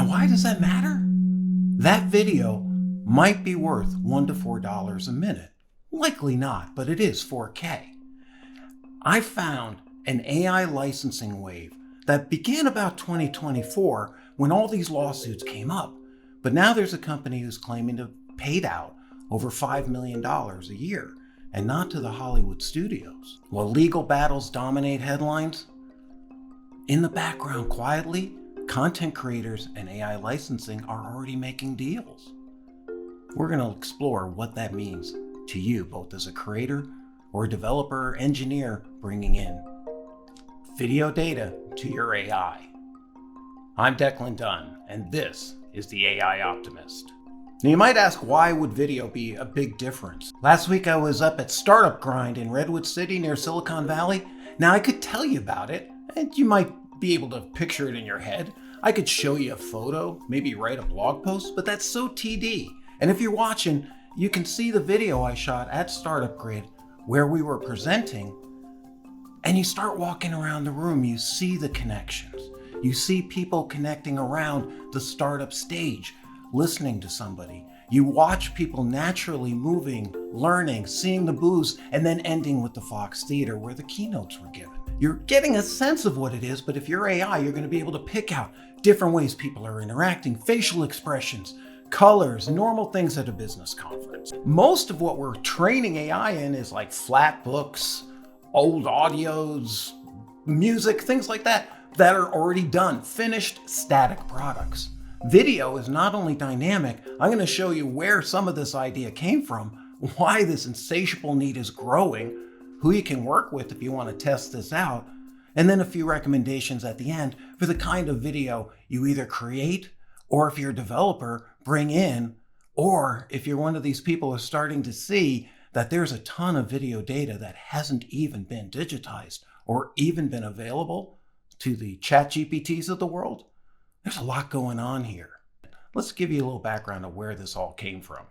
Now, why does that matter? That video might be worth $1 to $4 a minute. Likely not, but it is 4K. I found an AI licensing wave that began about 2024 when all these lawsuits came up. But now there's a company who's claiming to have paid out over $5 million a year, and not to the Hollywood studios. While legal battles dominate headlines, in the background quietly, content creators and AI licensing are already making deals. We're going to explore what that means to you, both as a creator or a developer or engineer bringing in video data to your AI. I'm Declan Dunn, and this is the AI Optimist. Now you might ask, why would video be a big difference? Last week I was up at Startup Grind in Redwood City near Silicon Valley. Now I could tell you about it, and you might be able to picture it in your head. I could show you a photo, maybe write a blog post, but that's so TD. And if you're watching, you can see the video I shot at Startup Grid where we were presenting, and you start walking around the room, you see the connections. You see people connecting around the startup stage, listening to somebody. You watch people naturally moving, learning, seeing the booths, and then ending with the Fox Theater where the keynotes were given. You're getting a sense of what it is, but if you're AI, you're going to be able to pick out different ways people are interacting, facial expressions, colors, normal things at a business conference. Most of what we're training AI in is like flat books, old audios, music, things like that are already done, finished static products. Video is not only dynamic, I'm going to show you where some of this idea came from, why this insatiable need is growing, who you can work with if you want to test this out, and then a few recommendations at the end for the kind of video you either create, or if you're a developer, bring in, or if you're one of these people who's starting to see that there's a ton of video data that hasn't even been digitized or even been available to the ChatGPTs of the world. There's a lot going on here. Let's give you a little background of where this all came from.